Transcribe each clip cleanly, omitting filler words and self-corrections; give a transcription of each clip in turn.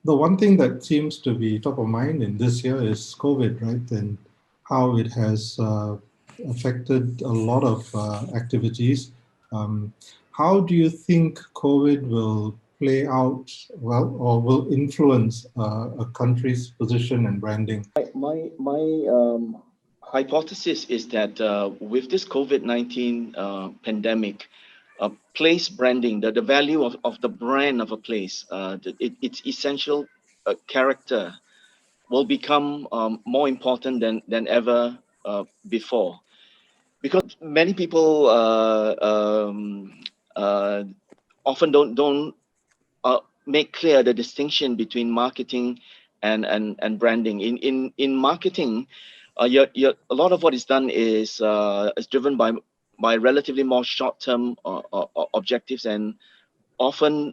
The one thing that seems to be top of mind in this year is COVID, right? And how it has affected a lot of activities. Um, how do you think COVID will play out well, or will influence a country's position and branding? My hypothesis is that with this COVID-19 pandemic, place branding, the value of the brand of a place, its essential character will become more important than ever before. Because many people often don't make clear the distinction between marketing and branding. In marketing, a lot of what is done is driven by relatively more short-term objectives, and often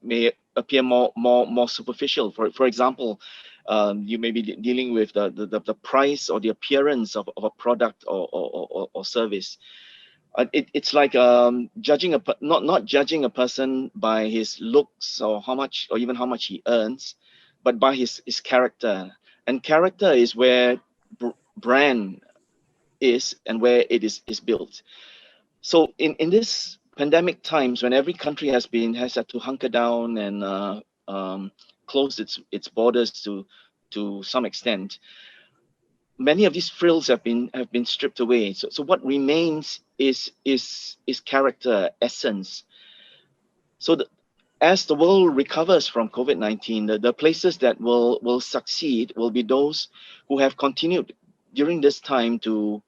may appear more superficial. For example, you may be dealing with the price or the appearance of a product or service. It's like judging not judging a person by his looks or how much or even how much he earns, but by his character. And character is where brand is and where it is built. So in this pandemic times, when every country has had to hunker down and close its borders to some extent, many of these frills have been stripped away. So what remains is character, essence. So as the world recovers from COVID-19, the places that will succeed will be those who have continued during this time to,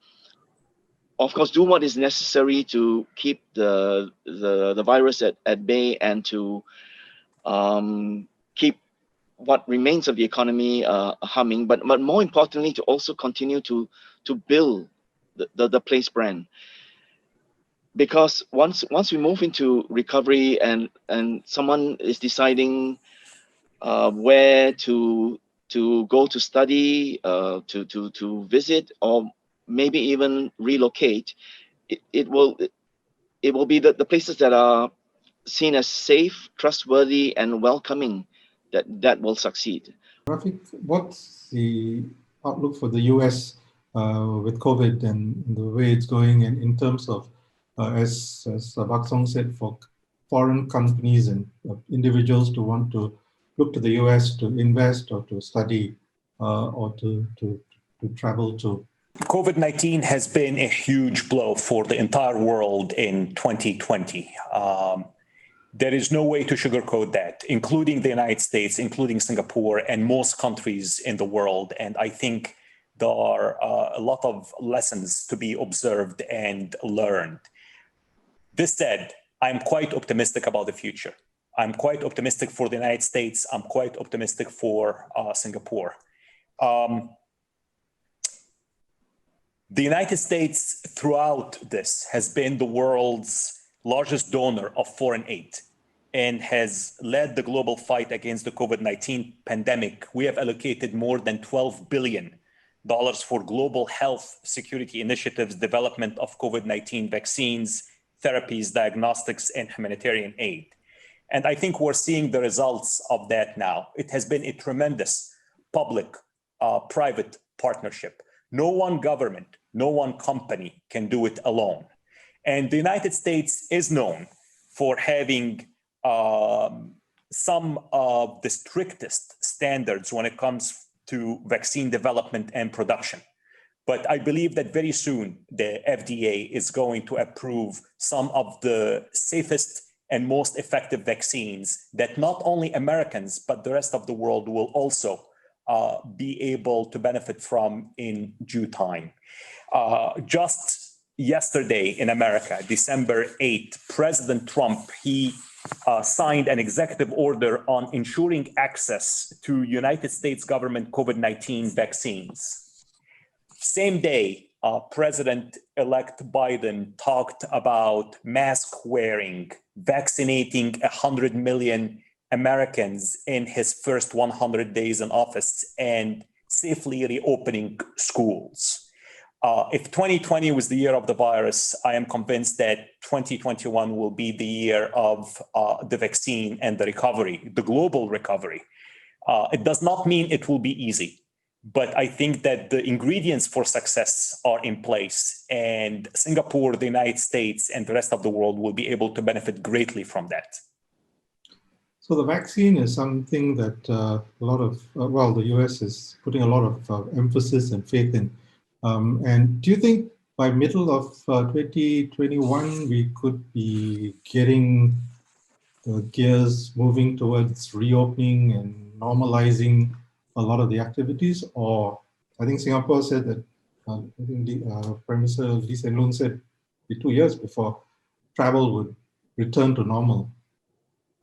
of course, do what is necessary to keep the virus at bay, and to keep what remains of the economy humming, but more importantly, to also continue to build the place brand. Because once we move into recovery and someone is deciding where to go to study, to visit, or maybe even relocate, it will be the places that are seen as safe, trustworthy, and welcoming that will succeed. Rafik, what's the outlook for the US with COVID and the way it's going, and in terms of, as Buck Song said, for foreign companies and individuals to want to look to the US to invest or to study or to travel to? COVID-19 has been a huge blow for the entire world in 2020. There is no way to sugarcoat that, including the United States, including Singapore, and most countries in the world. And I think there are a lot of lessons to be observed and learned. This said, I'm quite optimistic about the future. I'm quite optimistic for the United States. I'm quite optimistic for Singapore. The United States throughout this has been the world's largest donor of foreign aid and has led the global fight against the COVID-19 pandemic. We have allocated more than $12 billion for global health security initiatives, development of COVID-19 vaccines, therapies, diagnostics, and humanitarian aid. And I think we're seeing the results of that now. It has been a tremendous public-private partnership. No one government, no one company can do it alone. And the United States is known for having some of the strictest standards when it comes to vaccine development and production. But I believe that very soon the FDA is going to approve some of the safest and most effective vaccines that not only Americans, but the rest of the world will also be able to benefit from in due time. Just yesterday in America, December 8th, President Trump, he signed an executive order on ensuring access to United States government COVID-19 vaccines. Same day, President-elect Biden talked about mask wearing, vaccinating 100 million Americans in his first 100 days in office, and safely reopening schools. If 2020 was the year of the virus, I am convinced that 2021 will be the year of the vaccine and the recovery, the global recovery. It does not mean it will be easy, but I think that the ingredients for success are in place, and Singapore, the United States, and the rest of the world will be able to benefit greatly from that. So the vaccine is something that a lot of, the US is putting a lot of emphasis and faith in. And do you think by middle of 2021, we could be getting the gears moving towards reopening and normalizing a lot of the activities? Or I think Singapore said that, I think the Prime Minister Lee Hsien Loong said 2 years before travel would return to normal.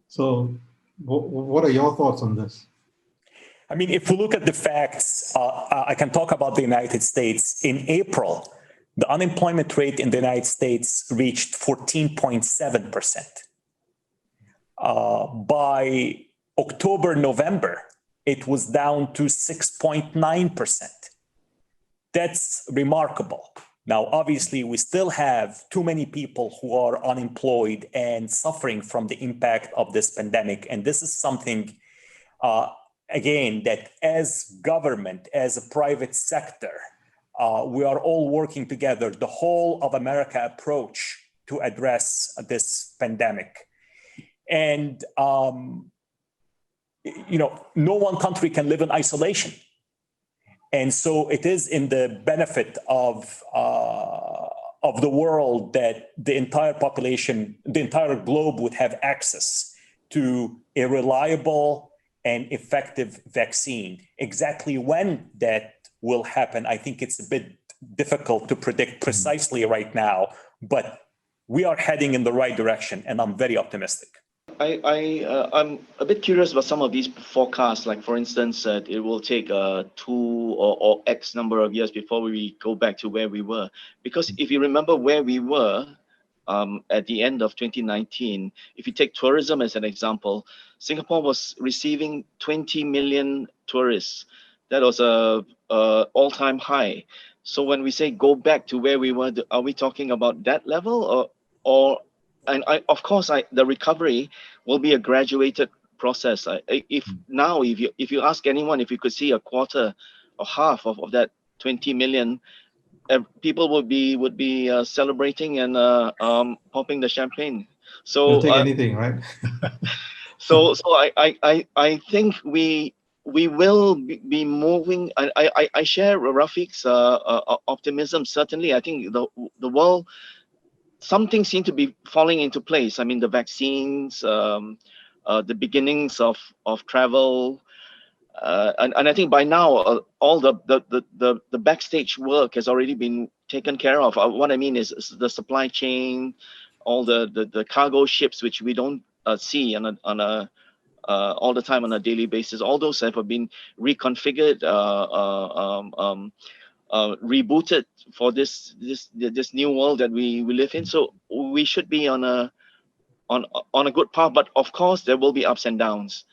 So what are your thoughts on this? I mean, if we look at the facts, I can talk about the United States. In April, the unemployment rate in the United States reached 14.7%. By October, November, it was down to 6.9%. That's remarkable. Now, obviously, we still have too many people who are unemployed and suffering from the impact of this pandemic. And this is something, again, that as government, as a private sector, we are all working together, the whole of America approach to address this pandemic. And, no one country can live in isolation. And so it is in the benefit of the world that the entire population, the entire globe would have access to a reliable and effective vaccine. Exactly when that will happen, I think it's a bit difficult to predict precisely right now, but we are heading in the right direction, and I'm very optimistic. I'm a bit curious about some of these forecasts. Like, for instance, it will take 2 or X number of years before we go back to where we were. Because if you remember where we were at the end of 2019, if you take tourism as an example, Singapore was receiving 20 million tourists. That was a all-time high. So when we say go back to where we were, are we talking about that level, or? And of course, the recovery will be a graduated process. If you ask anyone if you could see a quarter or half of that 20 million, people would be celebrating and popping the champagne. So you'll take anything, right? so I think we will be moving. I share Rafik's optimism. Certainly, I think the world. Something seemed to be falling into place. I mean, the vaccines, the beginnings of travel, and I think by now all the backstage work has already been taken care of. What I mean is the supply chain, all the cargo ships which we don't see on a all the time on a daily basis. All those have been reconfigured. Rebooted for this new world that we live in. So we should be on a good path, but of course there will be ups and downs.